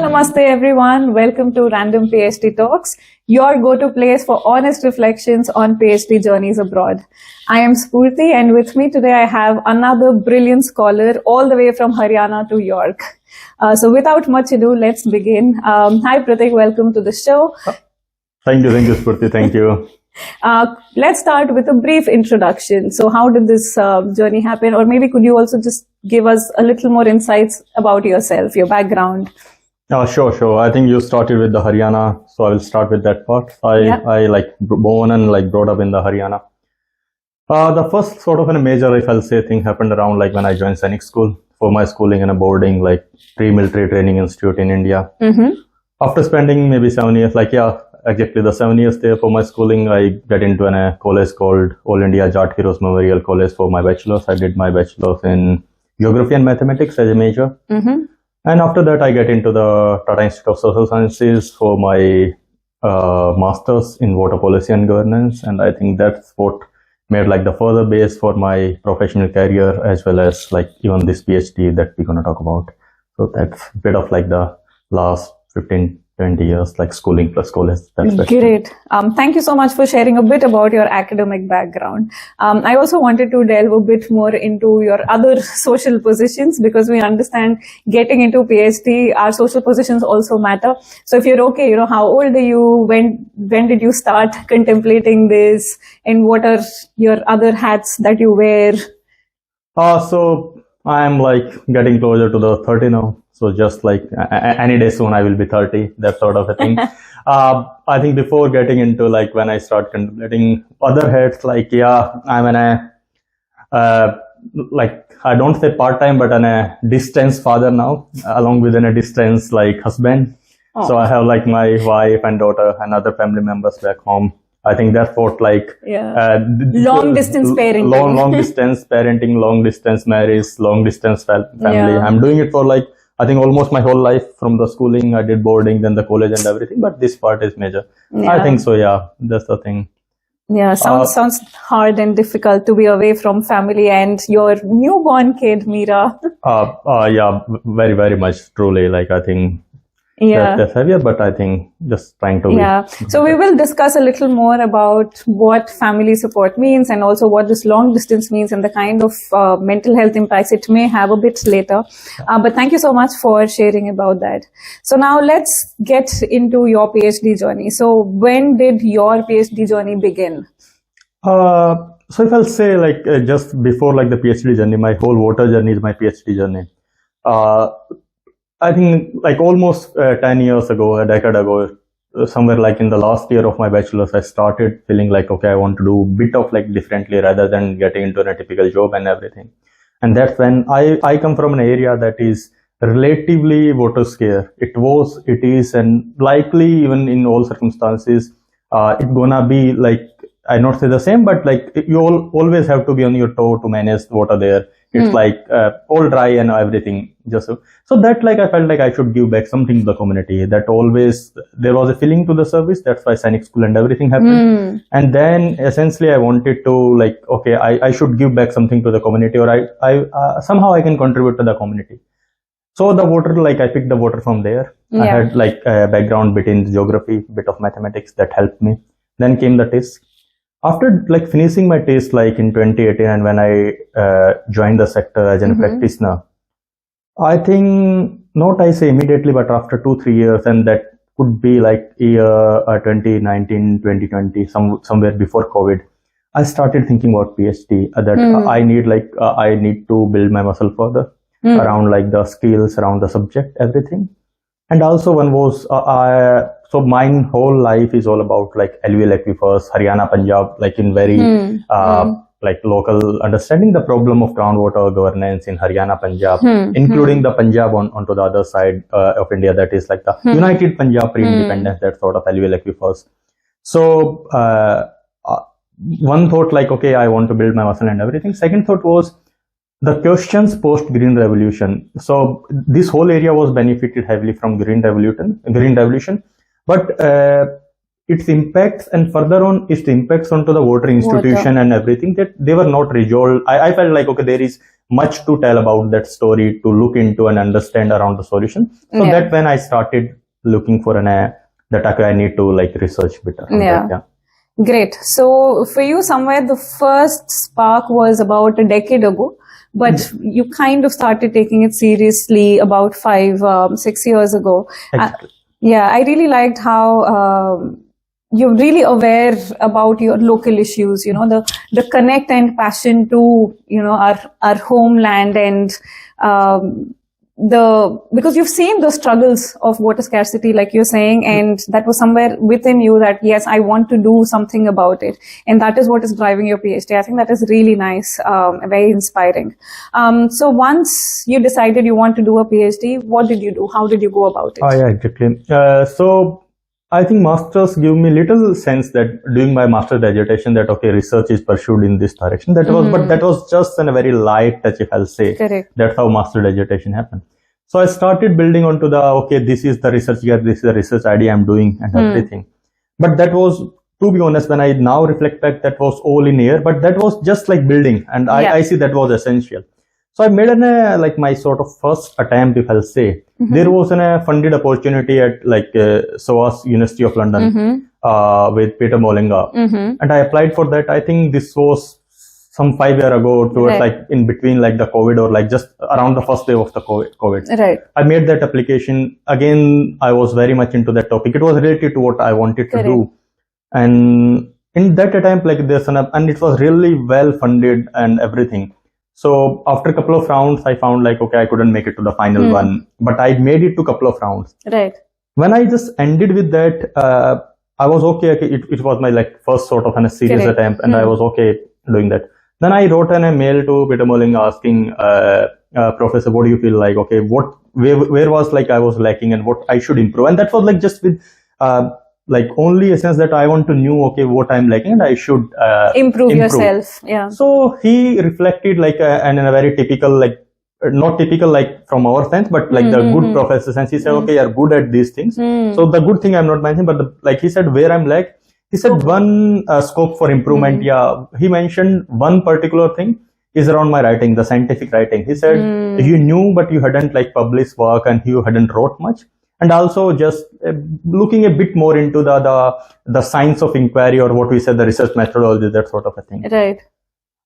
Namaste everyone. Welcome to Random PhD Talks, your go-to place for honest reflections on PhD journeys abroad. I am Spurti, and with me today I have another brilliant scholar all the way from Haryana to York. So without much ado, let's begin. Hi Partik, welcome to the show. Thank you, Spurti, thank you. Let's start with a brief introduction. So how did this journey happen? Or maybe could you also just give us a little more insights about yourself, your background? Sure. I think you started with the Haryana, so I will start with that part. I born and brought up in the Haryana. The first sort of a major, if I'll say, thing happened around when I joined Sainik school for my schooling in a boarding pre-military training institute in India. Mm-hmm. After spending maybe 7 years, exactly the 7 years there for my schooling, I get into a college called All India Jat Heroes Memorial College for my bachelor's. I did my bachelor's in geography and mathematics as a major. Mm-hmm. And after that, I get into the Tata Institute of Social Sciences for my master's in water policy and governance. And I think that's what made the further base for my professional career, as well as even this PhD that we're going to talk about. So that's a bit of the last 15, 20 years, schooling plus college. That's great. Thank you so much for sharing a bit about your academic background. I also wanted to delve a bit more into your other social positions, because we understand getting into PhD, our social positions also matter. So if you're okay, how old are you? When did you start contemplating this? And what are your other hats that you wear? So I'm getting closer to the 30 now. So just any day soon I will be 30, that sort of a thing. I think before getting into when I start contemplating other hats, I'm I don't say part-time, but a distance father now, along with a distance husband. Oh. So I have my wife and daughter and other family members back home. I think that's what long distance parenting. Long distance parenting, long distance marriage, long distance family. Yeah. I'm doing it for I think almost my whole life, from the schooling, I did boarding, then the college and everything. But this part is major. Yeah. I think so. Yeah, that's the thing. Yeah, sounds hard and difficult to be away from family and your newborn kid, Meera. Yeah, very, very much. Truly, I think. Yeah, that's heavier, but I think just trying to. Yeah, so we will discuss a little more about what family support means, and also what this long distance means, and the kind of mental health impacts it may have a bit later. But thank you so much for sharing about that. So now let's get into your PhD journey. So when did your PhD journey begin? So if I'll say just before the PhD journey, my whole water journey is my PhD journey. I think almost 10 years ago, a decade ago, somewhere in the last year of my bachelor's, I started feeling okay, I want to do a bit of differently rather than getting into a typical job and everything. And that's when I come from an area that is relatively water scarce. It is, and likely even in all circumstances, it's gonna be I not say the same, but you always have to be on your toe to manage water there. It's all dry and everything. So that I felt I should give back something to the community. That always there was a feeling to the service. That's why Sainik school and everything happened. And then essentially I wanted to okay, I should give back something to the community, or I somehow I can contribute to the community. So the water, I picked the water from there. Yeah. I had a background bit in geography, bit of mathematics that helped me. Then came the test. After finishing my test in 2018, and when I joined the sector as a practitioner, I think not I say immediately, but after 2-3 years, and that could be year 2019, 2020, somewhere before COVID, I started thinking about PhD. That I need to build my muscle further around the skills, around the subject, everything. And also one was, so my whole life is all about alluvial aquifers, Haryana, Punjab, in very local understanding the problem of groundwater governance in Haryana, Punjab, including the Punjab onto the other side of India, that is the United Punjab pre-independence, that sort of alluvial aquifers. So one thought okay, I want to build my muscle and everything. Second thought was the questions post Green Revolution. So this whole area was benefited heavily from Green Revolution. But its impacts and further on its impacts onto the water institution and everything, that they were not resolved. I felt like, okay, there is much to tell about that story, to look into and understand around the solution. So that when I started looking for that okay, I need to like research better. Great. So for you, somewhere the first spark was about a decade ago, but you kind of started taking it seriously about 5-6 years ago. Exactly. I really liked how you're really aware about your local issues, you know, the connect and passion to, you know, our homeland, and because you've seen the struggles of water scarcity, like you're saying, and that was somewhere within you that, yes, I want to do something about it. And that is what is driving your PhD. I think that is really nice, very inspiring. So once you decided you want to do a PhD, what did you do? How did you go about it? Oh, yeah, exactly. So I think masters give me little sense that during my master's dissertation that, okay, research is pursued in this direction. That was, but that was just a very light touch, if I'll say. Correct. That's how master's dissertation happened. So I started building onto the, okay, this is the research gap, this is the research idea I'm doing and everything. But that was, to be honest, when I now reflect back, that was all in air, but that was just like building. And I see that was essential. So I made like my sort of first attempt, if I'll say. There was a funded opportunity at like SOAS University of London with Peter Molinga. And I applied for that. I think this was some 5 years ago, towards like in between like the COVID, or like just around the first day of the COVID. Right. I made that application. Again, I was very much into that topic. It was related to what I wanted to do. And in that attempt, like and it was really well funded and everything. So after a couple of rounds, I found like, okay, I couldn't make it to the final one, but I made it to a couple of rounds. Right. When I just ended with that, I was okay. It was my like first sort of a serious attempt, and I was okay doing that. Then I wrote a mail to Peter Molinga asking, Professor, what do you feel like? Okay, where was like I was lacking and what I should improve? And that was like just with like only a sense that I want to know, okay, what I'm lacking and I should improve yourself. Yeah. So he reflected like and in a very typical, like not typical like from our sense, but like the good professor sense. He said, okay, you're good at these things. So the good thing I'm not mentioning, but like he said, where I'm like, he said one scope for improvement. Yeah, he mentioned one particular thing is around my writing, the scientific writing. He said you knew, but you hadn't like published work and you hadn't wrote much. And also just looking a bit more into the science of inquiry, or what we said, the research methodology, that sort of a thing. Right.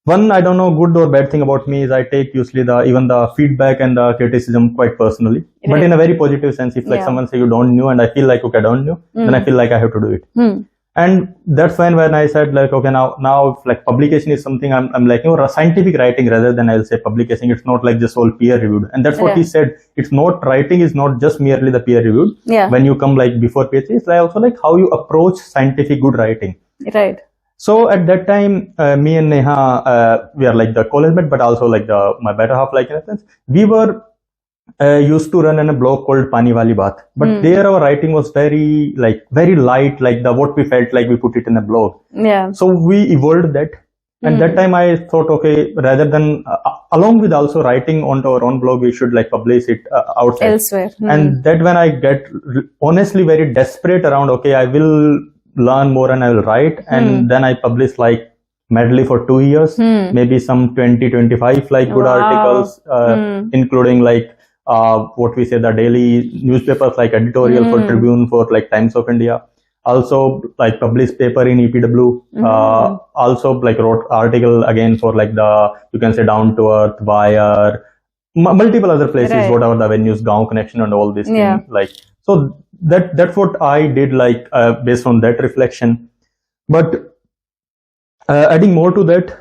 One, I don't know, good or bad thing about me is I take usually even the feedback and the criticism quite personally, but in a very positive sense. If like someone say you don't know and I feel like, okay, I don't know, then I feel like I have to do it. And that's when I said like, okay, now if like publication is something I'm like, you know, scientific writing rather than I'll say publication. It's not like just all peer reviewed. And that's what he said. It's not, writing is not just merely the peer reviewed. Yeah. When you come like before PhD, it's like also like how you approach scientific good writing. Right. So at that time, me and Neha, we are like the college mate, but also like my better half, like in a sense, we were used to run in a blog called Pani Wali Baat, but there our writing was very light, like what we felt like we put it in a blog. Yeah. So we evolved that. And that time I thought, okay, rather than, along with also writing onto our own blog, we should like publish it outside. Elsewhere. And that when I get honestly very desperate around, okay, I will learn more and I will write. And then I published like medley for 2 years, maybe some 20-25 like good articles, including like what we say the daily newspapers like editorial for Tribune, for like Times of India. Also like published paper in EPW. Also like wrote article again for like you can say Down to Earth, Wire, multiple other places, whatever the venues, Gaon Connection and all these things. Like, so that's what I did, like based on that reflection. But adding more to that,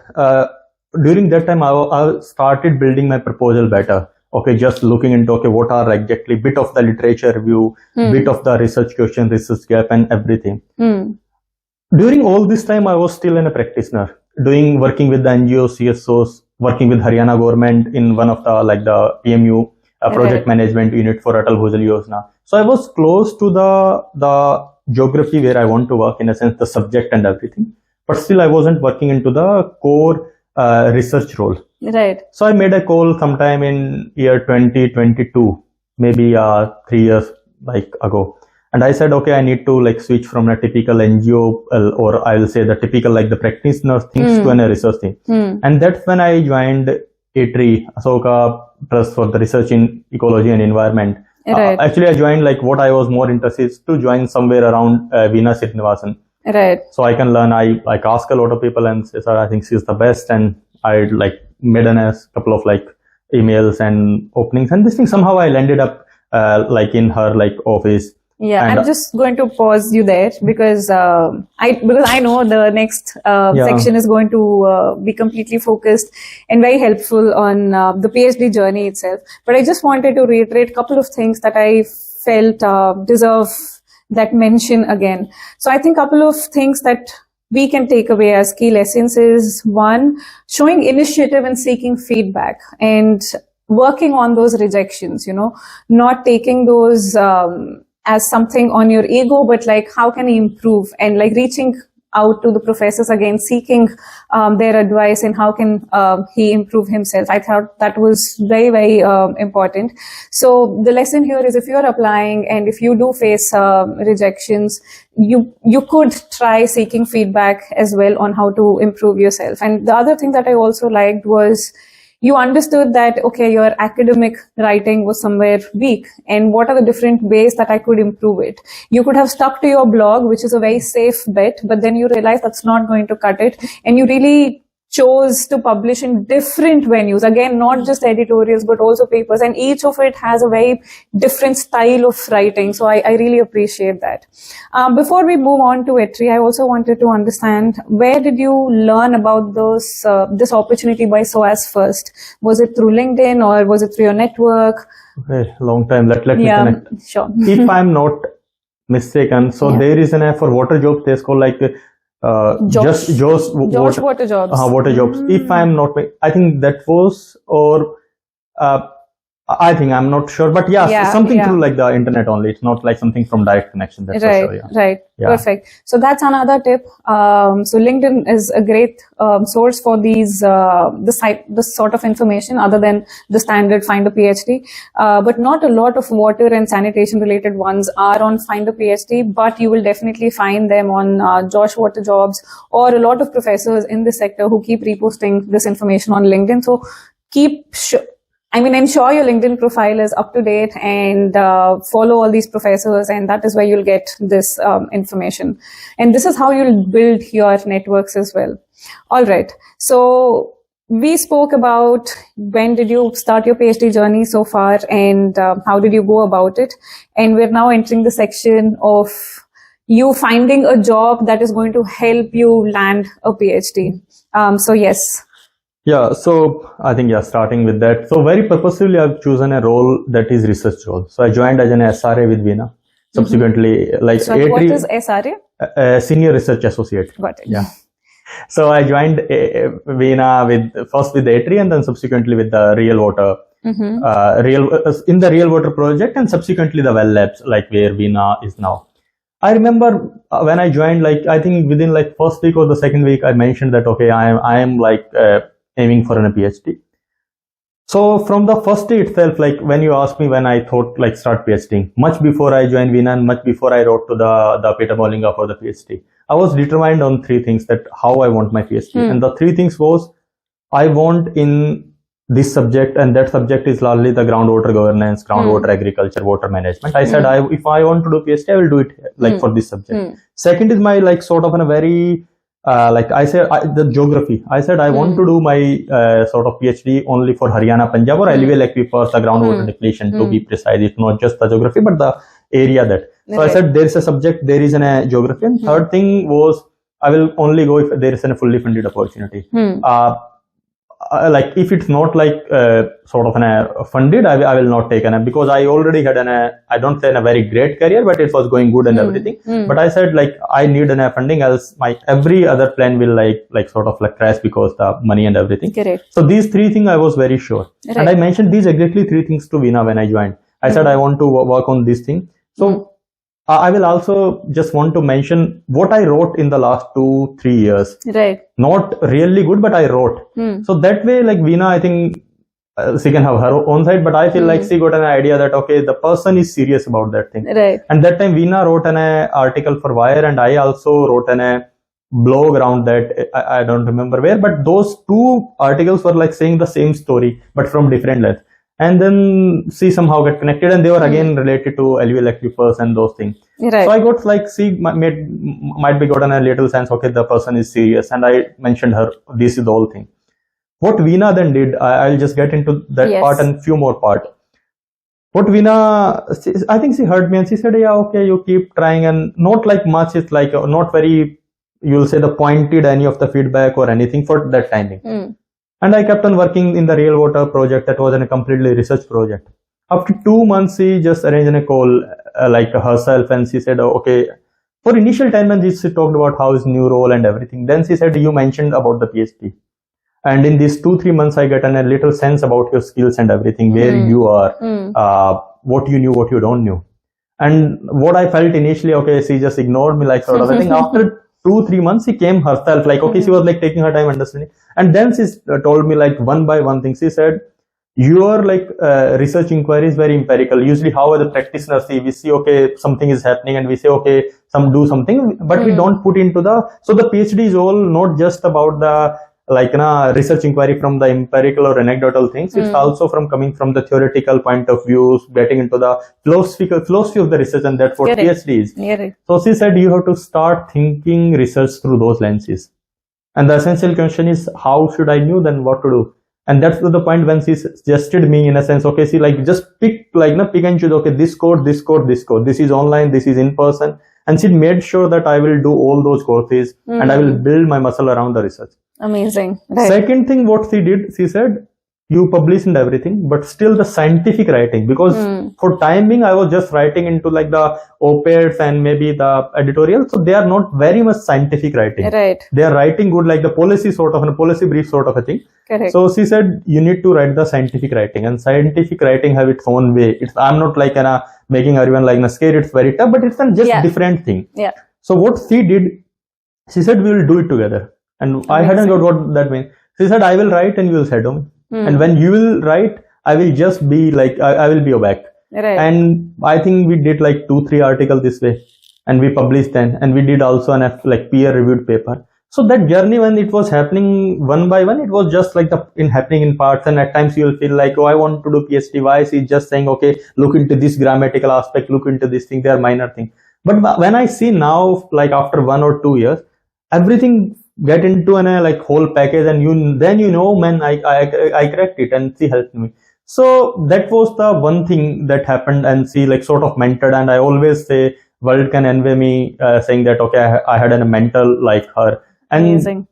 during that time I started building my proposal better. Okay, just looking into, okay, what are exactly bit of the literature review, bit of the research question, research gap and everything. During all this time, I was still a practitioner, working with the NGOs, CSOs, working with Haryana government in one of the PMU, project management unit for Atal Bhujal Yojana. So I was close to the geography where I want to work, in a sense, the subject and everything. But still I wasn't working into the core research role. Right. So I made a call sometime in year 2022, maybe 3 years like ago. And I said, okay, I need to like switch from a typical NGO or I will say the typical like the practitioner things to a research thing. And that's when I joined ATRI, Asoka Trust for the Research in Ecology and Environment. Right. Actually, I joined like what I was more interested is to join somewhere around Veena Srinivasan. Right. So I can learn. I like ask a lot of people and say, sir, I think she's the best. And I like made a couple of like emails and openings. And this thing somehow I landed up like in her like office. Yeah, and, I'm just going to pause you there because I know the next section is going to be completely focused and very helpful on the PhD journey itself. But I just wanted to reiterate a couple of things that I felt deserve that mention again. So I think a couple of things that we can take away as key lessons is, one, showing initiative and seeking feedback and working on those rejections, not taking those as something on your ego, but like how can he improve, and like reaching out to the professors again, seeking their advice and how can he improve himself. I thought that was very, very important. So the lesson here is, if you're applying and if you do face rejections, you could try seeking feedback as well on how to improve yourself. And the other thing that I also liked was, you understood that, okay, your academic writing was somewhere weak, and what are the different ways that I could improve it? You could have stuck to your blog, which is a very safe bet, but then you realize that's not going to cut it, and you really chose to publish in different venues, again, not just editorials, but also papers, and each of it has a very different style of writing. So I really appreciate that. Before we move on to ETRI, I also wanted to understand, where did you learn about this opportunity by SOAS first? Was it through LinkedIn or was it through your network? Okay, long time. Let me connect. Sure. If I'm not mistaken, so there is an app for water jobs. There's called like Josh Water Jobs. Water jobs. If I'm not, I think that was, or I think I'm not sure, but something through like the internet only. It's not like something from direct connection. That's right, for sure, right. Yeah. Perfect. So that's another tip. So LinkedIn is a great source for these this sort of information, other than the standard Find a PhD. But not a lot of water and sanitation related ones are on Find a PhD, but you will definitely find them on Josh Water Jobs, or a lot of professors in this sector who keep reposting this information on LinkedIn. So I'm sure your LinkedIn profile is up to date, and follow all these professors, and that is where you'll get this information. And this is how you'll build your networks as well. All right. So we spoke about when did you start your PhD journey so far, and how did you go about it. And we're now entering the section of you finding a job that is going to help you land a PhD. So yes. Yeah, so I think, starting with that. So very purposefully, I've chosen a role that is research role. So I joined as an SRA with Veena. Subsequently, what is SRA? Senior Research Associate. Got it. Yeah. So I joined Veena first with ATRI, and then subsequently with the Real Water, in the Real Water project, and subsequently the Well Labs, like where Veena is now. I remember when I joined, like I think within like first week or the second week, I mentioned that, okay, I am like aiming for a PhD. So from the first day itself, like when you asked me when I thought like start PhD, much before I joined Veena and much before I wrote to the Peter Bollinger for the PhD, I was determined on three things, that how I want my PhD. And the three things was, I want in this subject, and that subject is largely the groundwater governance, groundwater agriculture, water management. I said, if I want to do PhD, I will do it like for this subject. Second is my like sort of a very the geography. I said I want to do my sort of PhD only for Haryana, Punjab, or railway aquifers, the groundwater depletion, to be precise. It's not just the geography, but the area that. So I said there is a subject, there is a geography. And third thing was, I will only go if there is a fully funded opportunity. Like if it's not like sort of funded, I will not take an, because I already had I don't say a very great career, but it was going good and everything. But I said like I need funding, else my every other plan will like sort of like crash because the money and everything. Correct. So these three things I was very sure, and I mentioned these exactly three things to Veena when I joined. I said I want to work on this thing. So I will also just want to mention what I wrote in the last 2-3 years. Right. Not really good, but I wrote. So that way, like Veena, I think she can have her own side, but I feel like she got an idea that okay, the person is serious about that thing. Right. And that time Veena wrote an article for Wire, and I also wrote an blog around that. I don't remember where, but those two articles were like saying the same story but from different lengths. And then she somehow get connected, and they were again related to LV Electrifers and those things. Right. So I got like, she might be gotten a little sense, okay, the person is serious, and I mentioned her, this is the whole thing. What Veena then did, I'll just get into that part and few more part. What Veena, I think she heard me and she said, yeah, okay, you keep trying, and not like much, it's like not very, you'll say the pointed any of the feedback or anything for that timing. And I kept on working in the Real Water project. That was a completely research project. After 2 months, she just arranged a call like herself, and she said, oh, okay, for initial time, and she talked about how his new role and everything. Then she said, you mentioned about the PhD. And in these 2-3 months, I get a little sense about your skills and everything, where you are, what you knew, what you don't know. And what I felt initially, okay, she just ignored me, like sort of a thing. After 2-3 months, she came herself, like, okay, she was like taking her time understanding. And then she told me like one by one thing. She said, your like research inquiry is very empirical. Usually how the practitioners see, we see, okay, something is happening and we say, okay, do something, but we don't put into so the PhD is all not just about the like research inquiry from the empirical or anecdotal things. It's also from coming from the theoretical point of views, getting into the philosophy of the research, and that's what PhD is. So she said, you have to start thinking research through those lenses. And the essential question is, how should I know then what to do? And that's the point when she suggested me, in a sense, okay, see, like just pick and choose, okay, this code, this is online, this is in person. And she made sure that I will do all those courses and I will build my muscle around the research. Amazing. Right. Second thing, what she did, she said, you publish and everything, but still the scientific writing, because for timing, I was just writing into like the op-eds and maybe the editorial. So they are not very much scientific writing. Right. They are writing good, like the policy sort of, a policy brief sort of a thing. Correct. So she said, you need to write the scientific writing, and scientific writing have its own way. I'm not like making everyone like scared. It's very tough, but it's a just different thing. Yeah. So what she did, she said, we will do it together. And amazing. I hadn't got what that means. She said, I will write and you will shadow me. And when you will write, I will just be like, I will be your back. Right. And I think we did like 2-3 articles this way, and we published them, and we did also an like peer reviewed paper. So that journey, when it was happening one by one, it was just like happening in parts. And at times you will feel like, oh, I want to do PhD. Why is he just saying, okay, look into this grammatical aspect, look into this thing, they are minor things. But when I see now, like after 1 or 2 years, everything get into a like whole package, and then man, I cracked it, and she helped me. So that was the one thing that happened, and she like sort of mentored. And I always say world can envy me, saying that okay, I had a mentor like her. And amazing.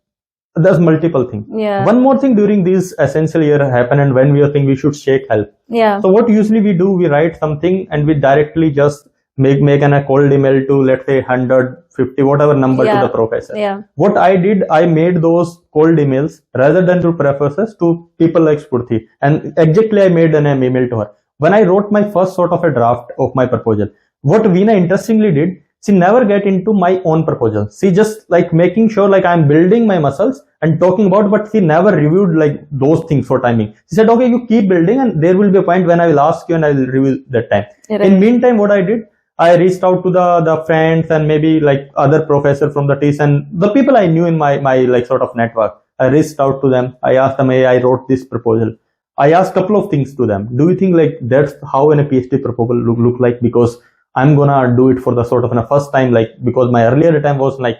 There's multiple things. Yeah. One more thing during this essential year happened, and when we think we should seek help. Yeah. So what usually we do, we write something and we directly just make a cold email to, let's say, 150, whatever number to the professor. Yeah. What I did, I made those cold emails rather than to professors, to people like Spurti. And exactly I made an email to her. When I wrote my first sort of a draft of my proposal, what Veena interestingly did, she never get into my own proposal. She just like making sure like I'm building my muscles and talking about, but she never reviewed like those things for timing. She said, okay, you keep building, and there will be a point when I will ask you and I will review that time. Right. In meantime, what I did, I reached out to the friends and maybe like other professors from the TIS and the people I knew in my like sort of network. I reached out to them. I asked them, hey, I wrote this proposal. I asked a couple of things to them. Do you think like that's how a PhD proposal look like? Because I'm gonna do it for the sort of a first time, like, because my earlier time was like,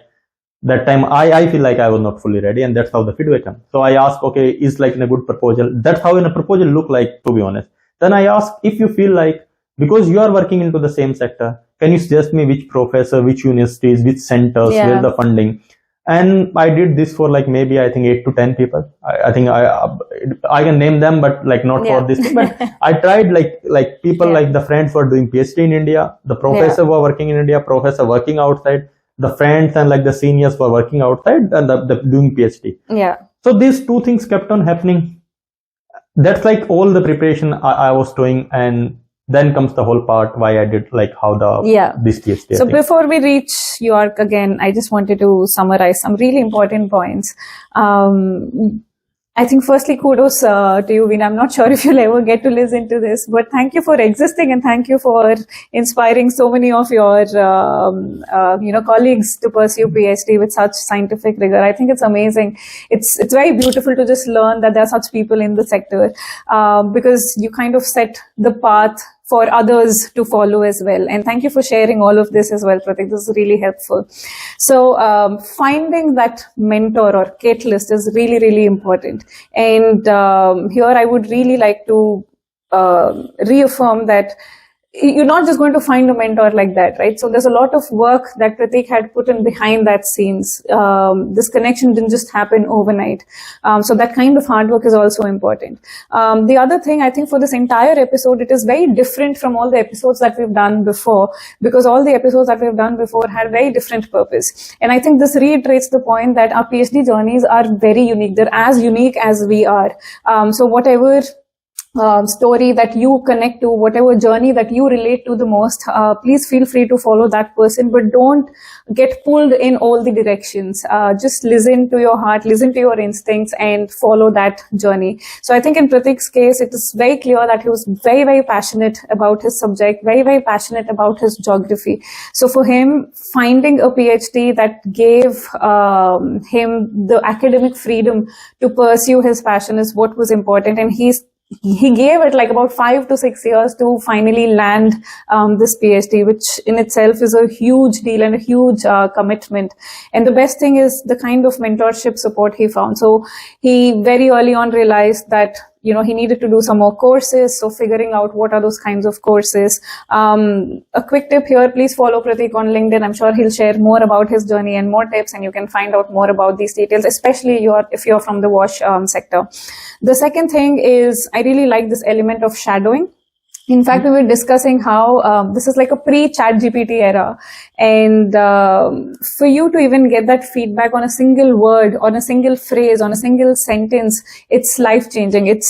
that time I feel like I was not fully ready, and that's how the feedback came. So I asked, okay, is like in a good proposal. That's how in a proposal look like, to be honest. Then I asked, if you feel like, because you are working into the same sector, can you suggest me which professor, which universities, which centers, where the funding? And I did this for like maybe I think 8 to 10 people. I think I can name them, but like not for this thing. But I tried like people like the friends who are doing PhD in India, the professor who are working in India, professor working outside, the friends and like the seniors who are working outside, and the doing PhD. Yeah. So these two things kept on happening. That's like all the preparation I was doing, and then comes the whole part why I did like how this PhD. So before we reach York again, I just wanted to summarize some really important points. I think firstly, kudos to you, Veena. I'm not sure if you'll ever get to listen to this, but thank you for existing and thank you for inspiring so many of your, colleagues to pursue PhD with such scientific rigor. I think it's amazing. It's very beautiful to just learn that there are such people in the sector, because you kind of set the path for others to follow as well. And thank you for sharing all of this as well, Pratik. This is really helpful. So finding that mentor or catalyst is really, really important. And here I would really like to reaffirm that you're not just going to find a mentor like that, right? So there's a lot of work that Pratik had put in behind that scenes. This connection didn't just happen overnight. So that kind of hard work is also important. The other thing, I think for this entire episode, it is very different from all the episodes that we've done before, because all the episodes that we've done before had very different purpose. And I think this reiterates the point that our PhD journeys are very unique. They're as unique as we are. So whatever story that you connect to, whatever journey that you relate to the most, please feel free to follow that person, but don't get pulled in all the directions. Just listen to your heart, listen to your instincts, and follow that journey. So I think in Pratik's case, it is very clear that he was very, very passionate about his subject, very, very passionate about his geography. So for him, finding a PhD that gave him the academic freedom to pursue his passion is what was important, and he gave it like about 5 to 6 years to finally land this PhD, which in itself is a huge deal and a huge commitment. And the best thing is the kind of mentorship support he found. So he very early on realized that he needed to do some more courses. So figuring out what are those kinds of courses. A quick tip here, please follow Pratik on LinkedIn. I'm sure he'll share more about his journey and more tips, and you can find out more about these details, especially if you're from the WASH sector. The second thing is, I really like this element of shadowing. In fact, we were discussing how this is like a pre-ChatGPT era. And for you to even get that feedback on a single word, on a single phrase, on a single sentence, it's life-changing.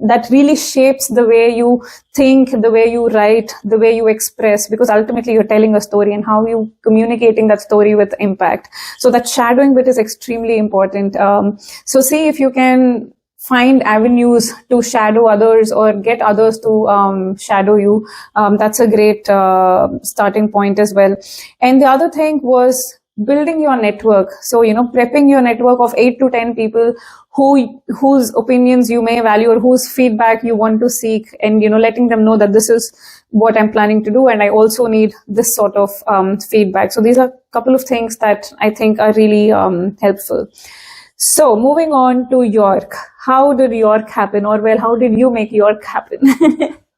That really shapes the way you think, the way you write, the way you express, because ultimately you're telling a story and how you communicating that story with impact. So that shadowing bit is extremely important. So see if you can find avenues to shadow others or get others to shadow you. That's a great starting point as well. And the other thing was building your network. So, prepping your network of 8 to 10 people whose opinions you may value or whose feedback you want to seek, and, letting them know that this is what I'm planning to do, and I also need this sort of feedback. So these are a couple of things that I think are really helpful. So moving on to York, how did York happen, or how did you make York happen?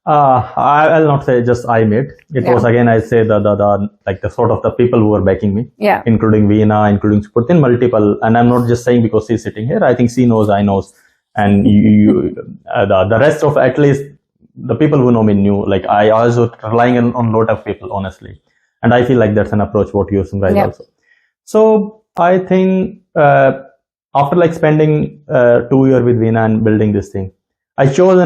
I'll not say just I made. It was again, I say the sort of the people who were backing me, including Veena, including Spurtin, multiple. And I'm not just saying because she's sitting here. I think she knows, I knows, and the rest of at least the people who know me knew. Like I also relying on a lot of people, honestly, and I feel like that's an approach what you guys also. So I think. After like spending 2 years with Veena and building this thing, I chose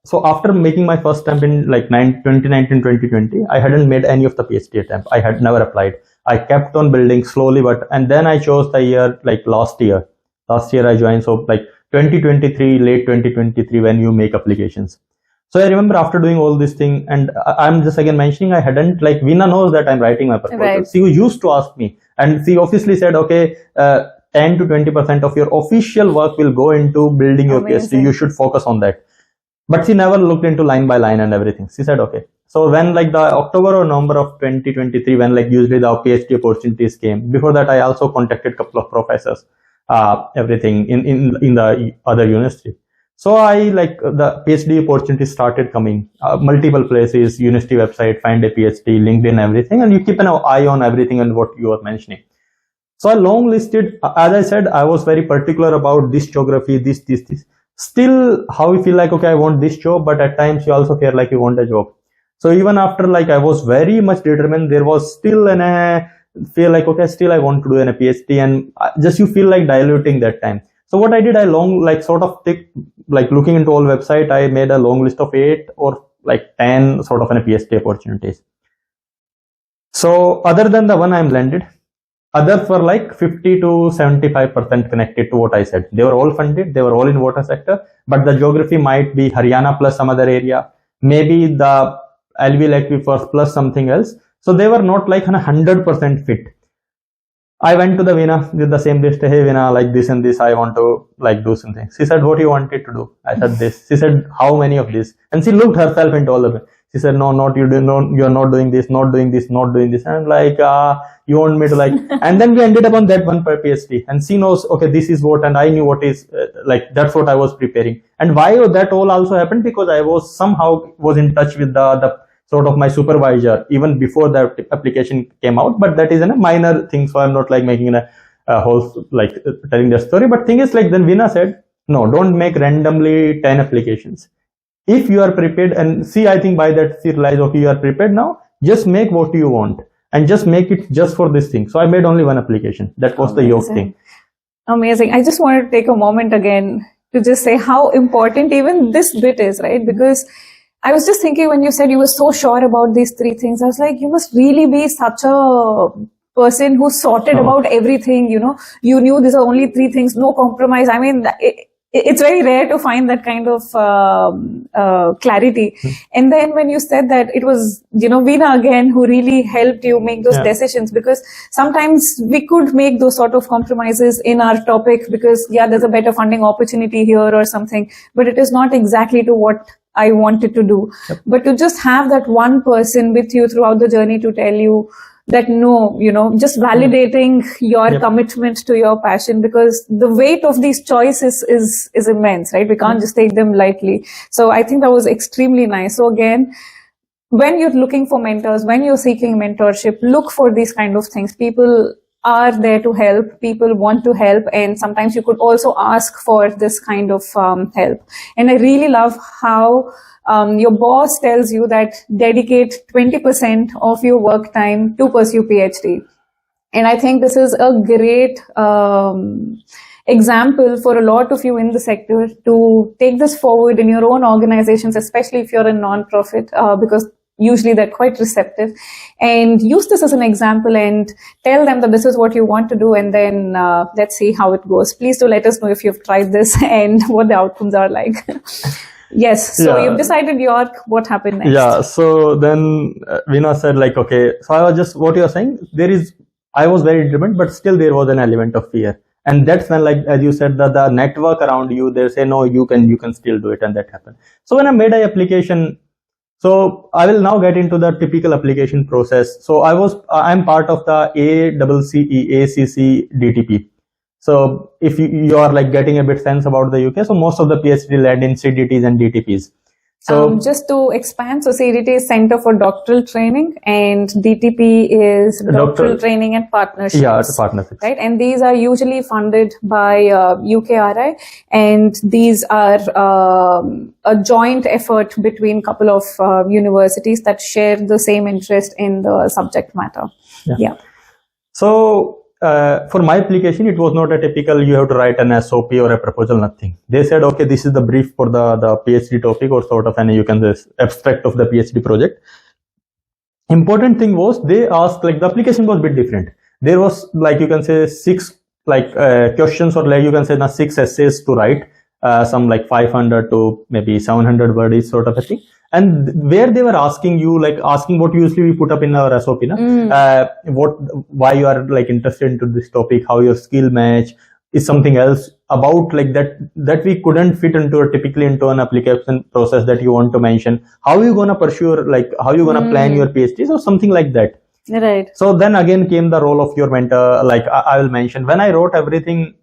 so after making my first attempt in like 2019, 2020, I hadn't made any of the PhD attempt. I had never applied. I kept on building slowly, and then I chose the year, like last year I joined. So like 2023, late 2023, when you make applications. So I remember after doing all this thing, and I'm just again mentioning, I hadn't, like Veena knows that I'm writing my proposal. Right. She used to ask me, and she obviously said, okay, 10 to 20% of your official work will go into building your PhD. You should focus on that. But she never looked into line by line and everything. She said, okay. So when like the October or November of 2023, when like usually the PhD opportunities came, before that I also contacted a couple of professors, everything in the other university. So I like the PhD opportunities started coming, multiple places, university website, find a PhD, LinkedIn, everything, and you keep an eye on everything and what you are mentioning. So I long listed, as I said, I was very particular about this geography, this. Still, how you feel like, okay, I want this job, but at times you also feel like you want a job. So even after like I was very much determined, there was still feel like, okay, still I want to do a PhD, and just you feel like diluting that time. So what I did, I looking into all website, I made a long list of 8 or like 10 sort of PhD opportunities. So other than the one I'm landed, Others were like 50 to 75% connected to what I said. They were all funded, they were all in water sector, but the geography might be Haryana plus some other area, maybe the alveolar aquifers plus something else. So they were not like 100% fit. I went to the Veena with the same list. Hey Veena, like this and this, I want to like do something. She said, what do you wanted to do? I said this. She said, how many of this? And she looked herself into all of it. She said, no, not you do, no, you're not doing this, not doing this, not doing this. And I'm like, you want me to like, and then we ended up on that one per PhD. And she knows, okay, this is what, and I knew what is like, that's what I was preparing. And why that all also happened? Because I was somehow was in touch with the sort of my supervisor even before the application came out, but that is a minor thing, so I'm not like making a whole like telling the story. But thing is, like, then Veena said, no, don't make randomly 10 applications. If you are prepared, and see, I think by that she realized, okay, you are prepared now, just make what you want and just make it just for this thing. So I made only one application. That was the yoke thing. Amazing. I just wanted to take a moment again to just say how important even this bit is, right? Because I was just thinking when you said you were so sure about these three things, I was like, you must really be such a person who sorted about everything, you know, you knew these are only three things, no compromise. I mean, it's very rare to find that kind of clarity. And then when you said that it was, you know, Veena again who really helped you make those decisions, because sometimes we could make those sort of compromises in our topic because, there's a better funding opportunity here or something, but it is not exactly to what I wanted to do. But to just have that one person with you throughout the journey to tell you that no, you know, just validating your commitment to your passion, because the weight of these choices is immense, right? We can't just take them lightly. So I think that was extremely nice. So again, when you're looking for mentors, when you're seeking mentorship, look for these kind of things. People are there to help, people want to help, and sometimes you could also ask for this kind of help. And I really love how your boss tells you that dedicate 20% of your work time to pursue PhD. And I think this is a great example for a lot of you in the sector to take this forward in your own organizations, especially if you're a non-profit, because usually they're quite receptive, and use this as an example and tell them that this is what you want to do, and then let's see how it goes. Please do let us know if you've tried this and what the outcomes are like. Yes, so you've decided York, what happened next? Yeah, so then Veena said like, okay, so I was just, what you're saying, I was very determined, but still there was an element of fear. And that's when, like, as you said, the network around you, they say, no, you can still do it, and that happened. So when I made an application, so I will now get into the typical application process. So I'm part of the ACC DTP. So if you are like getting a bit sense about the UK, so most of the PhD led in CDTs and DTPs. So just to expand, so CDT is Center for Doctoral Training, and DTP is Doctoral Training and Partnerships. Yeah, partnerships. Right, and these are usually funded by UKRI, and these are a joint effort between a couple of universities that share the same interest in the subject matter. Yeah. So for my application, it was not a typical, you have to write an SOP or a proposal, nothing. They said, okay, this is the brief for the PhD topic, or sort of an, you can say, abstract of the PhD project. Important thing was, they asked, like, the application was a bit different. There was, like, you can say 6 like questions, or like you can say 6 essays to write, some like 500 to maybe 700 words sort of a thing. And where they were asking you, like asking what usually we put up in our SOP, why you are like interested into this topic, how your skill match is something else about like that we couldn't fit typically into an application process that you want to mention. How you gonna pursue, like how you gonna plan your PhD, or something like that. Right. So then again came the role of your mentor. Like I will mention, when I wrote everything,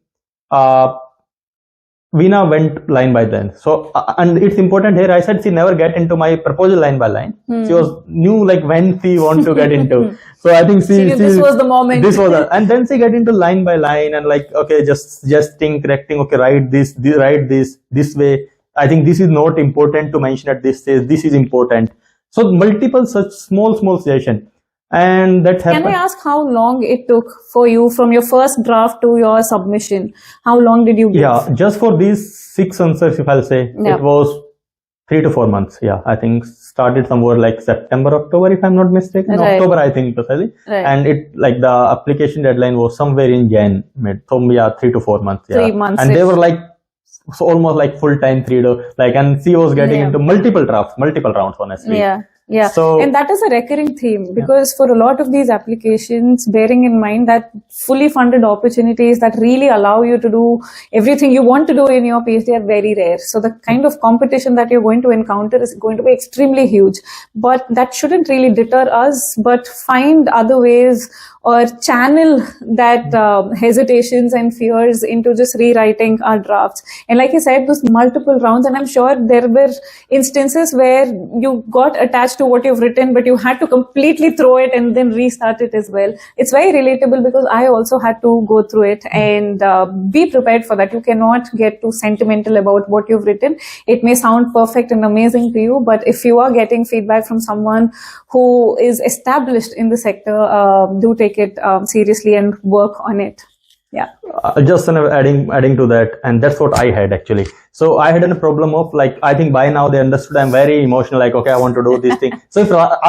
Veena went line by line. So, and it's important here, I said she never get into my proposal line by line. She knew like when she want to get into. So I think she this was the moment. This was and then she get into line by line and like, okay, just correcting, okay, write this way. I think this is not important to mention at this stage. This is important. So multiple such small suggestions. And that happened. Can I ask how long it took for you from your first draft to your submission? How long did you give? Yeah, just for these 6 answers, if I'll say, it was 3 to 4 months. Yeah, I think started somewhere like September, October, if I'm not mistaken. Right. October, I think precisely. Right. And it like the application deadline was somewhere in Jan mid. So yeah, 3 to 4 months. Yeah. 3 months. And they were like almost like full time 3 to like, and she was getting Yeah. into multiple drafts, multiple rounds, honestly. Yeah. Yeah. So, and that is a recurring theme because for a lot of these applications, bearing in mind that fully funded opportunities that really allow you to do everything you want to do in your PhD are very rare. So the kind of competition that you're going to encounter is going to be extremely huge. But that shouldn't really deter us, but find other ways or channel that hesitations and fears into just rewriting our drafts. And like you said, those multiple rounds, and I'm sure there were instances where you got attached to what you've written, but you had to completely throw it and then restart it as well. It's very relatable because I also had to go through it, and be prepared for that. You cannot get too sentimental about what you've written. It may sound perfect and amazing to you, but if you are getting feedback from someone who is established in the sector, do take it seriously and work on it. Yeah. Just adding to that, and that's what I had actually. So I had a problem of like, I think by now they understood I'm very emotional, like, okay, I want to do this thing. So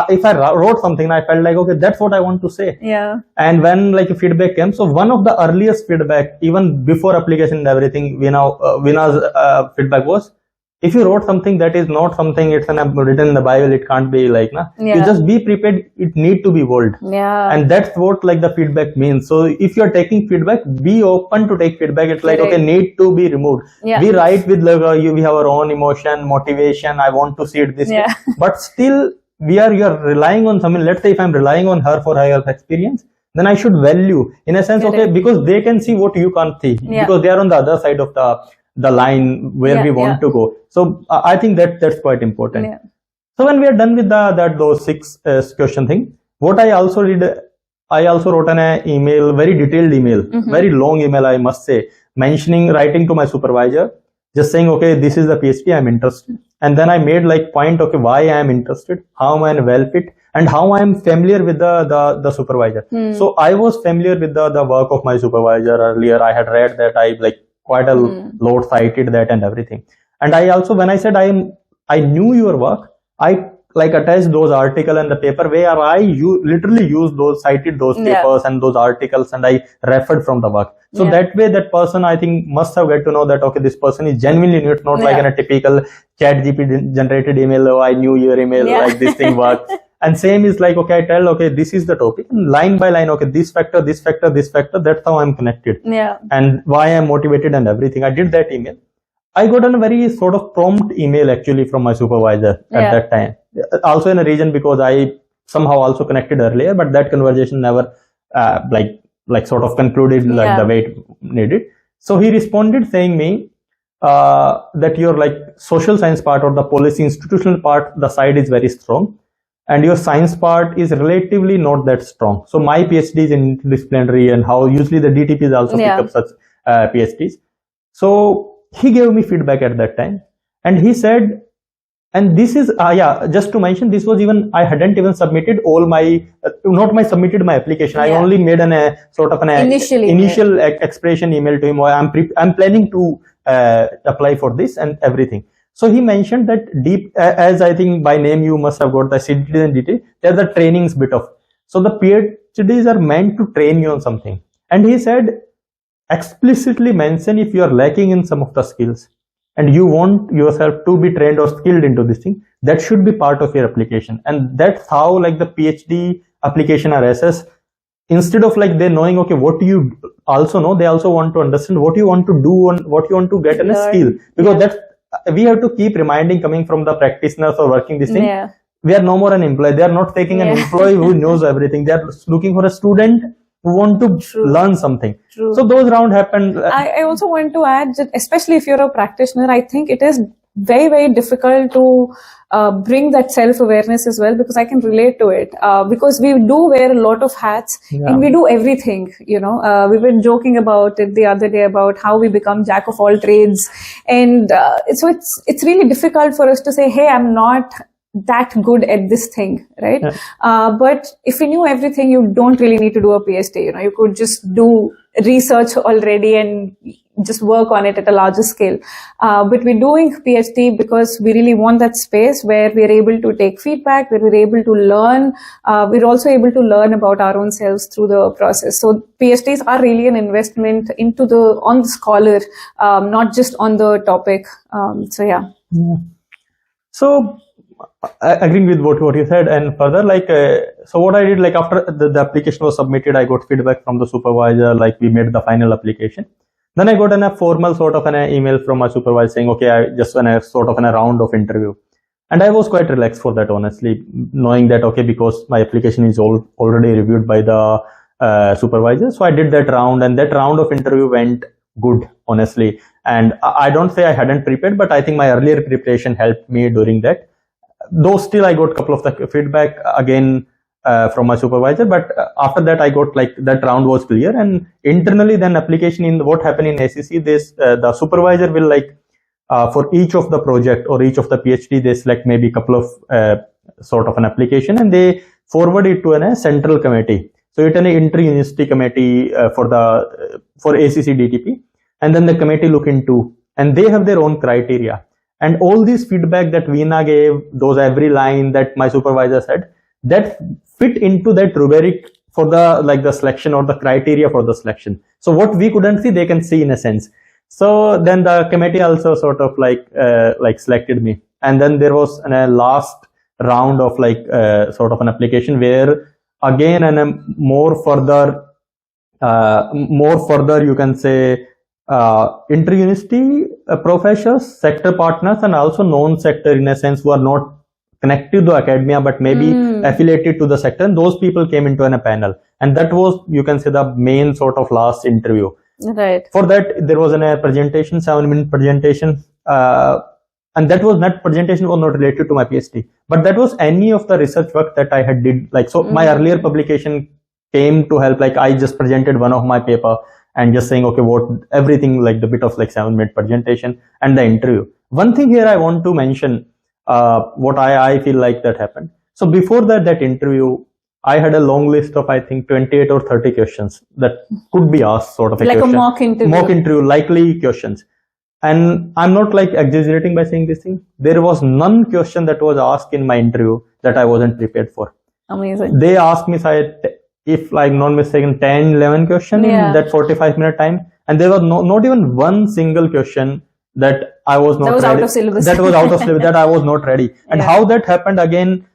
if I wrote something, I felt like, okay, that's what I want to say. Yeah. And when like feedback came, so one of the earliest feedback, even before application and everything, Vina's feedback was, if you wrote something that is not something it's written in the Bible, it can't be like, nah. Yeah. You just be prepared, it need to be bold. Yeah. And that's what like the feedback means. So if you're taking feedback, be open to take feedback. It's like, okay, need to be removed. Yeah. We write with like, we have our own emotion, motivation, I want to see it this way. But still you're relying on someone. Let's say if I'm relying on her for her experience, then I should value in a sense, okay, because they can see what you can't see, because they are on the other side of the line where we want to go. So I think that's quite important. Yeah. So when we are done with those 6 question thing, what I also did, I also wrote an email, very detailed email, very long email, I must say, writing to my supervisor, just saying, okay, this is the PhD, I'm interested. And then I made like point, okay, why I am interested, how I am well fit, and how I am familiar with the supervisor. So I was familiar with the work of my supervisor earlier. I had read that, I like quite a lot cited that and everything. And I also, when I said I knew your work, I like attached those articles and the paper where I literally used those, cited those papers and those articles, and I referred from the work. So that way, that person, I think, must have get to know that, okay, this person is genuinely new. It's not like in a typical ChatGPT generated email, oh, I knew your email, like this thing works. And same is like, okay, I tell, okay, this is the topic, and line by line, okay, this factor, this factor, this factor, that's how I'm connected. Yeah. And why I'm motivated and everything. I did that email. I got a very sort of prompt email actually from my supervisor at that time. Also in a region, because I somehow also connected earlier, but that conversation never like sort of concluded like the way it needed. So he responded saying me that your like social science part or the policy institutional part, the side is very strong, and your science part is relatively not that strong. So my PhD is in interdisciplinary, and how usually the DTPs also pick up such PhDs. So he gave me feedback at that time, and he said, and this is just to mention, this was even, I hadn't even submitted all my submitted my application. I only made an sort of an initial expression email to him. I'm planning to apply for this and everything. So he mentioned that as I think by name you must have got the CDT and DT, there's the trainings bit of. So the PhDs are meant to train you on something. And he said, explicitly mention if you are lacking in some of the skills and you want yourself to be trained or skilled into this thing, that should be part of your application. And that's how like the PhD application are assessed. Instead of like they knowing, okay, what do you also know, they also want to understand what you want to do and what you want to get in a skill. Because that's, we have to keep reminding, coming from the practitioners or working this thing. We are no more an employee. They are not taking an employee who knows everything. They are looking for a student who want to learn something. So those rounds happened. I also want to add that, especially if you're a practitioner, I think it is very, very difficult to bring that self-awareness as well, because I can relate to it. Because we do wear a lot of hats and we do everything, you know. We've been joking about it the other day about how we become jack of all trades. And so it's really difficult for us to say, hey, I'm not that good at this thing, right? But if you knew everything, you don't really need to do a PhD. You know, you could just do research already, and just work on it at a larger scale. But we're doing PhD because we really want that space where we're able to take feedback, where we're able to learn. We're also able to learn about our own selves through the process. So PhDs are really an investment on the scholar, not just on the topic. So yeah. So agreeing with what you said, and further, so what I did, like after the application was submitted, I got feedback from the supervisor, like we made the final application. Then I got a formal sort of an email from my supervisor saying, okay, I just went a sort of a round of interview. And I was quite relaxed for that, honestly, knowing that, okay, because my application is already reviewed by the supervisor. So I did that round, and that round of interview went good, honestly. And I don't say I hadn't prepared, but I think my earlier preparation helped me during that. Though still I got a couple of the feedback again from my supervisor, but after that I got like that round was clear, and internally then application in what happened in ACC, this the supervisor will for each of the project or each of the PhD, they select maybe a couple of sort of an application, and they forward it to a central committee. So it an inter-university committee for ACC DTP, and then the committee look into, and they have their own criteria. And all this feedback that Veena gave, those every line that my supervisor said, that fit into that rubric for the selection or the criteria for the selection. So what we couldn't see, they can see in a sense. So then the committee also sort of selected me. And then there was a last round of sort of an application where again, and more further you can say, inter-university professors, sector partners, and also non-sector in a sense who are not connected to academia but maybe affiliated to the sector, and those people came into a panel, and that was, you can say, the main sort of last interview. Right. For that there was a presentation, 7-minute presentation, and that was not presentation was not related to my PhD, but that was any of the research work that I had did. So my earlier publication came to help. Like I just presented one of my paper and just saying, okay, what everything, like the bit of 7-minute presentation and the interview. One thing here I want to mention, what I feel like that happened. So before that interview, I had a long list of, I think, 28 or 30 questions that could be asked, sort of a like question. A mock interview, likely questions. And I'm not exaggerating by saying this thing. There was none question that was asked in my interview that I wasn't prepared for. Amazing. They asked me, if not mistaken, 10, 11 questions in that 45-minute time. And there was not even one single question that I was not ready. Out of syllabus. That was out of syllabus, that I was not ready. And how that happened, again,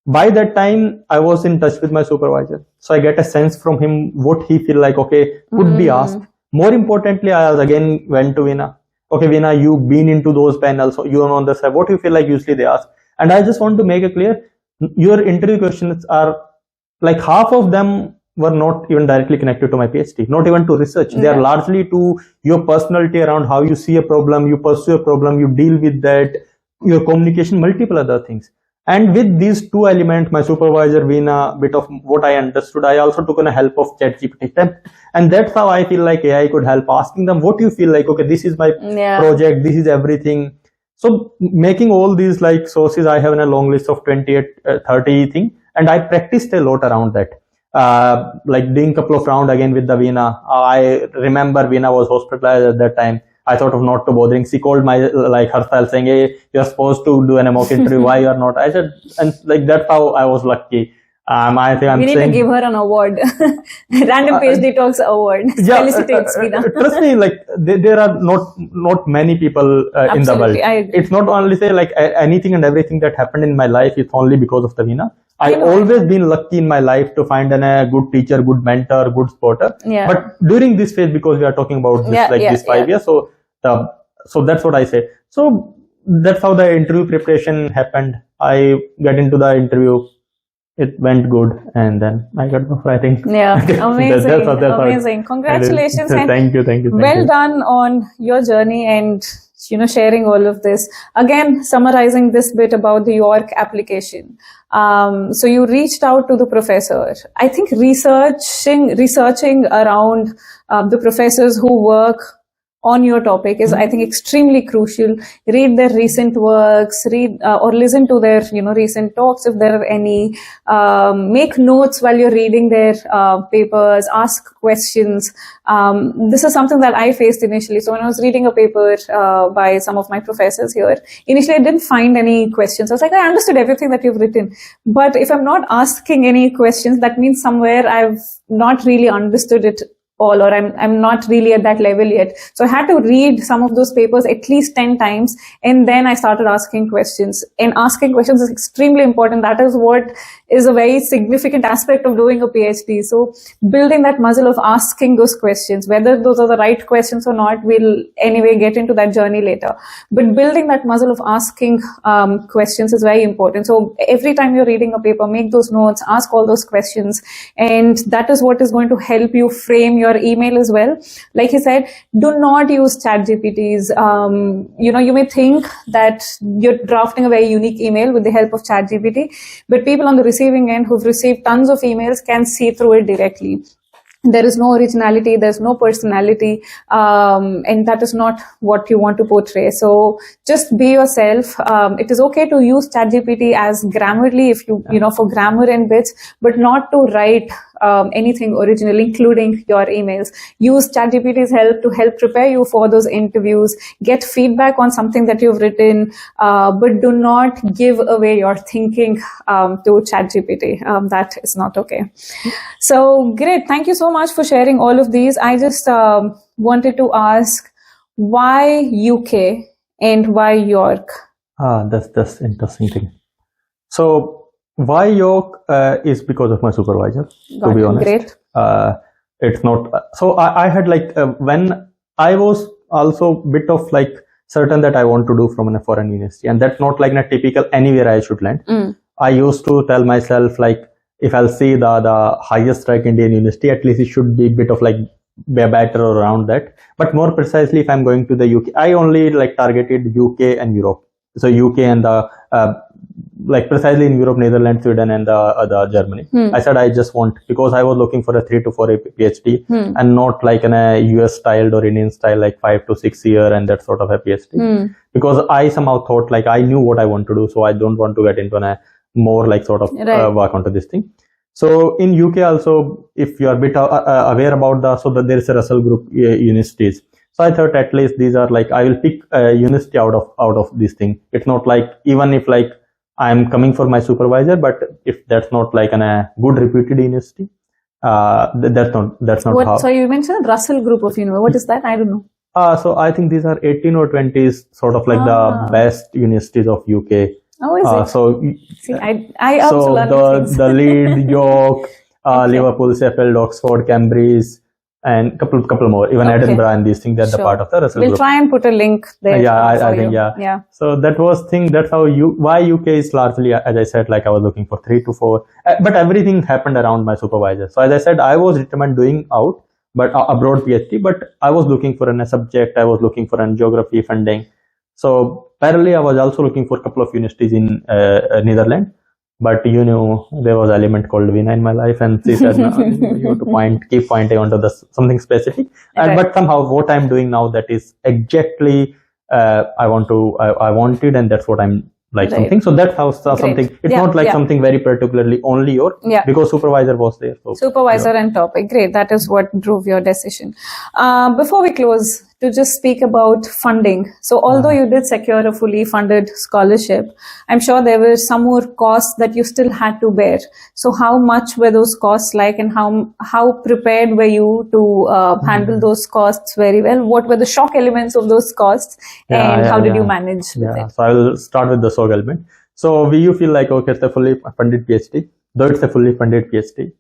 by that time, I was in touch with my supervisor. So I get a sense from him what he feel like, okay, could be asked. More importantly, I again went to Veena. Okay, Veena, you've been into those panels, so you're on the side. What do you feel like usually they ask? And I just want to make it clear, your interview questions are half of them were not even directly connected to my PhD, not even to research. They are largely to your personality around how you see a problem, you pursue a problem, you deal with that, your communication, multiple other things. And with these two elements, my supervisor, Veena, bit of what I understood, I also took on a help of ChatGPT. And that's how I feel like AI could help, asking them, what do you feel like? Okay, this is my project, this is everything. So making all these sources, I have in a long list of 28, 30 things. And I practiced a lot around that. Doing a couple of rounds again with the Veena. I remember Veena was hospitalized at that time. I thought of not to bothering. She called my herself saying, hey, you're supposed to do an mock interview. Why you're not? I said, and that's how I was lucky. I think we need to give her an award. Random PhD Talks award. Felicitates Veena. Trust me, there are not many people in the world. It's not only say anything and everything that happened in my life, it's only because of the Veena. I've always been lucky in my life to find a good teacher, good mentor, good spotter. But during this phase, because we are talking about this 5 years, so that's what I say. So that's how the interview preparation happened. I get into the interview. It went good, and then I got the offer, I think. Yeah, amazing, amazing. Congratulations. Thank you. Well done on your journey and sharing all of this. Again, summarizing this bit about the York application. So you reached out to the professor. I think researching around the professors who work on your topic is, I think, extremely crucial. Read their recent works, read or listen to their, recent talks if there are any. Make notes while you're reading their papers. Ask questions. This is something that I faced initially. So when I was reading a paper by some of my professors here, initially I didn't find any questions. I was like, I understood everything that you've written, but if I'm not asking any questions, that means somewhere I've not really understood it all, or I'm not really at that level yet. So I had to read some of those papers at least 10 times, and then I started asking questions. And asking questions is extremely important. That is what is a very significant aspect of doing a PhD. So building that muscle of asking those questions, whether those are the right questions or not, we'll anyway get into that journey later. But building that muscle of asking questions is very important. So every time you're reading a paper, make those notes, ask all those questions, and that is what is going to help you frame your email as well. Like he said, do not use ChatGPTs. You may think that you're drafting a very unique email with the help of ChatGPT, but people on the receiving end who've received tons of emails can see through it directly. There is no originality, there's no personality, and that is not what you want to portray. So just be yourself. It is okay to use ChatGPT as Grammarly if for grammar and bits, but not to write anything original, including your emails. Use ChatGPT's help to help prepare you for those interviews. Get feedback on something that you've written, but do not give away your thinking to ChatGPT. That is not okay. So great. Thank you so much for sharing all of these. I just wanted to ask, why UK and why York? That's interesting thing. So why York is because of my supervisor, to be honest. Great. It's not, so I had when I was also bit of certain that I want to do from a foreign university, and that's not in a typical anywhere I should land. I used to tell myself if I'll see the highest rank Indian university, at least it should be a bit of better around that. But more precisely, if I'm going to the UK, I only targeted UK and Europe. So UK and the precisely in Europe, Netherlands, Sweden, and the Germany. I said I just want, because I was looking for a 3 to 4 year PhD and not in a US styled or Indian style 5 to 6 year and that sort of a PhD. Because I somehow thought I knew what I want to do, so I don't want to get into a more work onto this thing. So in UK also, if you are a bit aware about that there is a Russell Group universities. So I thought at least these are I will pick a university out of this thing. It's not even if I'm coming for my supervisor, but if that's not a good reputed university, that's not what, how. So you mentioned Russell Group of University. What is that? I don't know. So I think these are 18 or 20s sort of the best universities of UK. Oh, is it? So see, I also learned the Leeds, York, Liverpool, Sheffield, Oxford, Cambridge, and couple more, even Edinburgh and these things, they're the part of the Russell Group. We'll try and put a link there. I think. So that was thing. That's how why UK is largely, as I said, I was looking for 3 to 4, but everything happened around my supervisor. So as I said, I was determined doing but abroad PhD, but I was looking for a subject. I was looking for a geography funding. So parallelly, I was also looking for a couple of universities in Netherlands. But there was an element called Vina in my life, and she said, no, you have to keep pointing onto something specific. But somehow what I'm doing now, that is exactly I wanted, and that's what I'm something. So that's how something. It's not something very particularly only your, because supervisor was there. So, supervisor and topic. Great. That is what drove your decision. Before we close, to just speak about funding. So although you did secure a fully funded scholarship, I'm sure there were some more costs that you still had to bear. So how much were those costs and how prepared were you to handle those costs very well? What were the shock elements of those costs, and how did you manage with it? So I will start with the shock element. So you feel okay, it's a fully funded PhD, though it's a fully funded PhD.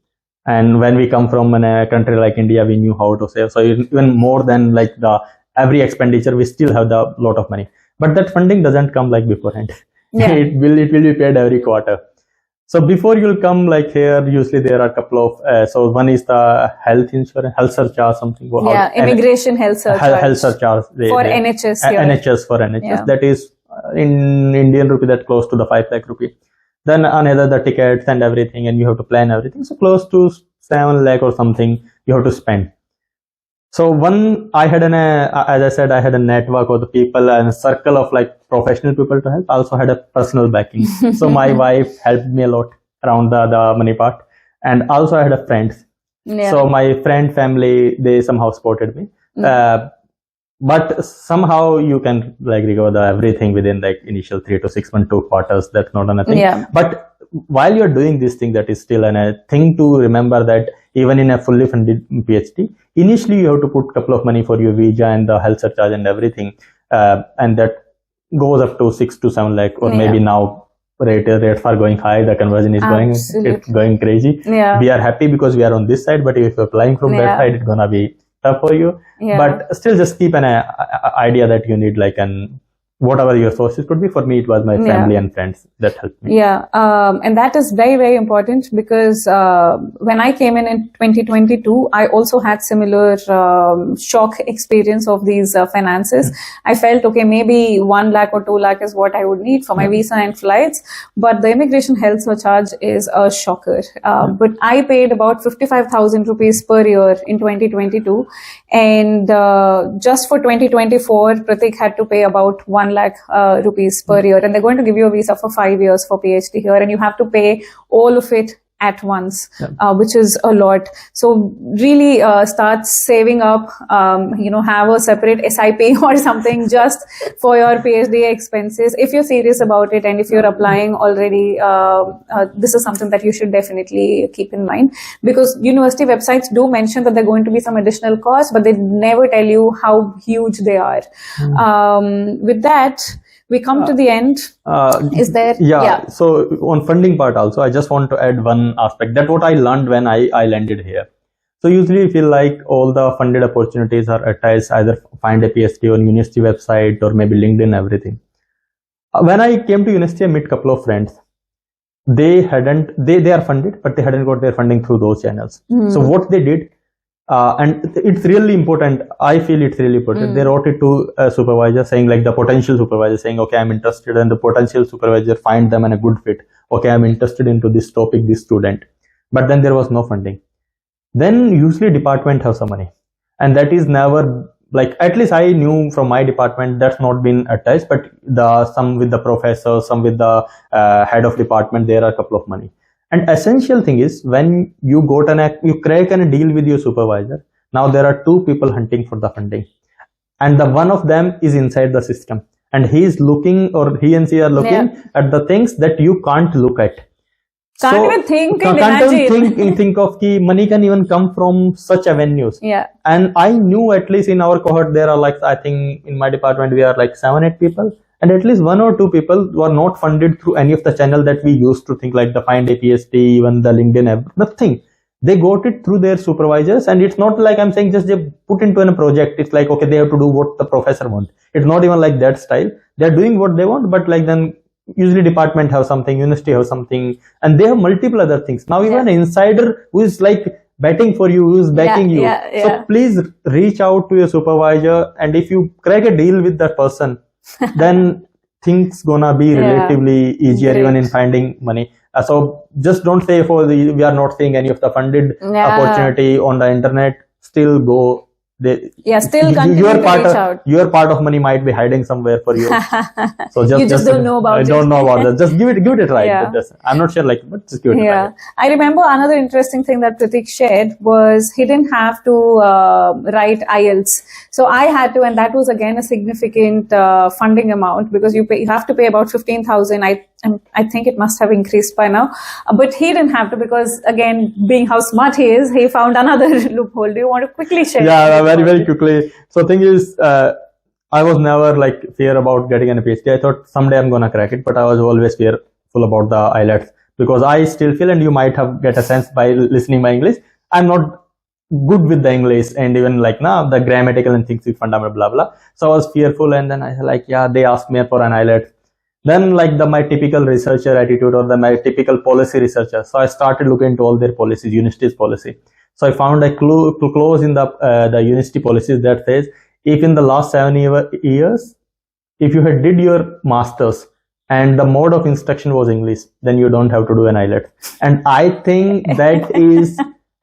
And when we come from a country like India, we knew how to save. So even more than every expenditure, we still have the lot of money. But that funding doesn't come beforehand. It will be paid every quarter. So before you'll come here, usually there are a couple of, so one is the health insurance, health surcharge, something. Immigration health surcharge. Health surcharge. NHS. NHS. That is in Indian rupee, that close to the 5 lakh rupee. Then another the tickets and everything, and you have to plan everything. So close to 7 lakh or something you have to spend. So I had as I said, I had a network of the people and a circle of like professional people to help. I also had a personal backing. So my wife helped me a lot around the money part. And also I had a friend. Yeah. So my friend family, they somehow supported me. But somehow you can like recover everything within like initial 3 to 6 months, 2 quarters. That's not anything. Yeah. But while you're doing this thing, that is still a thing to remember, that even in a fully funded PhD, initially you have to put a couple of money for your visa and the health surcharge and everything. And that goes up to 6 to 7 lakh, or maybe now rates are going high. The conversion is it's going crazy. Yeah. We are happy because we are on this side, but if you're applying from that side, it's gonna be tough for you. But still just keep an idea that you need like whatever your sources could be. For me, it was my family and friends that helped me. And that is very, very important, because when I came in 2022, I also had similar shock experience of these finances. I felt, okay, maybe 1 lakh or 2 lakh is what I would need for my visa and flights, but the immigration health surcharge is a shocker. But I paid about 55,000 rupees per year in 2022, and just for 2024, Pratik had to pay about 1 lakh rupees per year, and they're going to give you a visa for 5 years for PhD here, and you have to pay all of it at once, which is a lot. So really start saving up, have a separate SIP or something just for your PhD expenses. If you're serious about it and if you're applying already, this is something that you should definitely keep in mind, because university websites do mention that there are going to be some additional costs, but they never tell you how huge they are. With that, we come to the end. Is there? Yeah. So on funding part also, I just want to add one aspect, that what I learned when I landed here. So usually I feel like all the funded opportunities are attached, either find a PhD on university website or maybe LinkedIn, everything. When I came to university, I met a couple of friends. They are funded, but they hadn't got their funding through those channels. So what they did, and it's really important. I feel it's really important. They wrote it to a supervisor saying, like the potential supervisor saying, okay, I'm interested, and the potential supervisor find them in a good fit. Okay, I'm interested into this topic, this student. But then there was no funding. Then usually department has some money, and that is never, like, at least I knew from my department that's not been attached, but some with the professor, some with the head of department, there are a couple of money. And essential thing is, when you you crack a deal with your supervisor, now there are 2 people hunting for the funding, and the one of them is inside the system, and he is looking, or he and she are looking at the things that you can't look at. Can't even think and can't imagine. even think of ki money can even come from such avenues. And I knew, at least in our cohort, there are like, I think in my department we are like 7-8 people, and at least 1 or 2 people were not funded through any of the channel that we used to think, like the Find a PhD, even the LinkedIn, nothing. They got it through their supervisors, and it's not like I'm saying just they put into a project. It's like, okay, they have to do what the professor wants. It's not even like that style. They're doing what they want, but like then usually department have something, university have something, and they have multiple other things. Now even an insider who is like betting for you, who is backing you. So please reach out to your supervisor, and if you crack a deal with that person, then things gonna be relatively easier even in finding money. So just don't say we are not seeing any of the funded opportunity on the internet. Still go. Still continue to reach out. Your part of money might be hiding somewhere for you. So you just don't know about it. I don't know about that. Just give it a try. I'm not sure, but just give it a try. I remember another interesting thing that Pratik shared was he didn't have to write IELTS. So I had to, and that was again a significant funding amount, because you have to pay about 15,000. I think it must have increased by now, but he didn't have to, because again, being how smart he is, he found another loophole. Do you want to quickly share? Very, very quickly. So thing is, I was never like fear about getting a PhD. I thought someday I'm gonna crack it, but I was always fearful about the IELTS, because I still feel, and you might have get a sense by listening my English, I'm not good with the English, and even like the grammatical and things with fundamental blah blah. So I was fearful, and then I like, they asked me for an IELTS. Then like my typical researcher attitude, or my typical policy researcher. So I started looking into all their policies, university's policy. So I found a clause in the university policies that says, if in the last 7 years, if you had did your masters and the mode of instruction was English, then you don't have to do an IELTS. And I think that is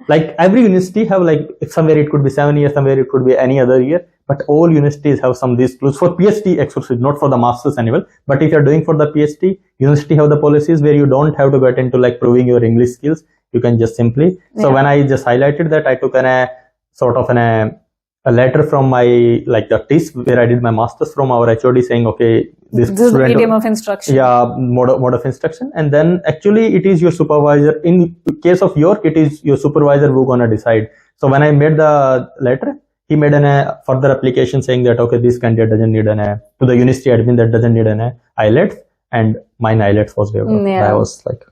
Like every university have like, somewhere it could be 7 years, somewhere it could be any other year, but all universities have some these rules for PhD exclusively, not for the masters annual. But if you're doing for the PhD, university have the policies where you don't have to get into like proving your English skills. You can just simply. So when I just highlighted that, I took a letter from my, like the TIS where I did my masters, from our HOD saying, okay, this is the medium of instruction. Yeah, mode of instruction. And then actually it is your supervisor. In case of York, it is your supervisor who gonna decide. So when I made the letter, he made a further application saying that, okay, this candidate doesn't need to the university admin that doesn't need an IELTS, and mine IELTS was waived off. I was like,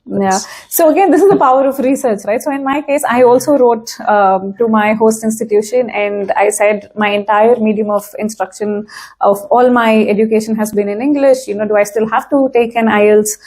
So again, this is the power of research, right? So in my case, I also wrote to my host institution, and I said my entire medium of instruction of all my education has been in English. You know, do I still have to take an IELTS?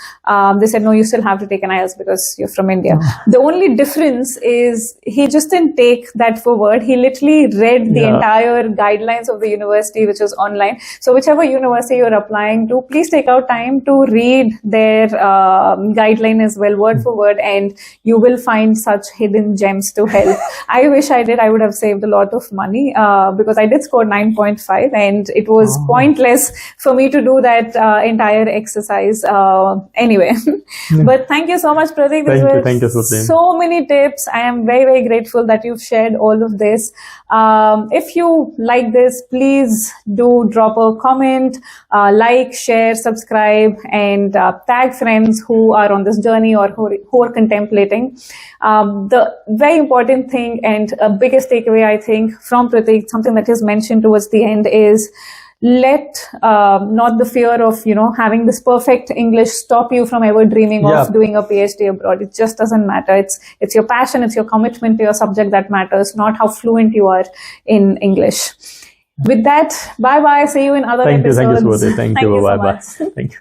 They said, no, you still have to take an IELTS because you're from India. The only difference is he just didn't take that forward. He literally read the entire guidelines of the university, which was online. So whichever university you're applying to, please take out time to read their guideline as well, word for word, and you will find such hidden gems to help. I wish I did. I would have saved a lot of money because I did score 9.5, and it was pointless for me to do that entire exercise anyway. But thank you so much, Pratik. Thank you, so many tips. I am very, very grateful that you've shared all of this. If you like this, please do drop a comment, like, share, subscribe, and tag friends who are on this journey or who are contemplating. The very important thing and biggest takeaway, I think, from Pratik, something that is mentioned towards the end, is let not the fear of, you know, having this perfect English stop you from ever dreaming of doing a PhD abroad. It just doesn't matter. It's your passion, it's your commitment to your subject that matters, not how fluent you are in English. With that, bye-bye. See you in other episodes. Thank you, Smriti. Thank you. Bye-bye. So Thank you.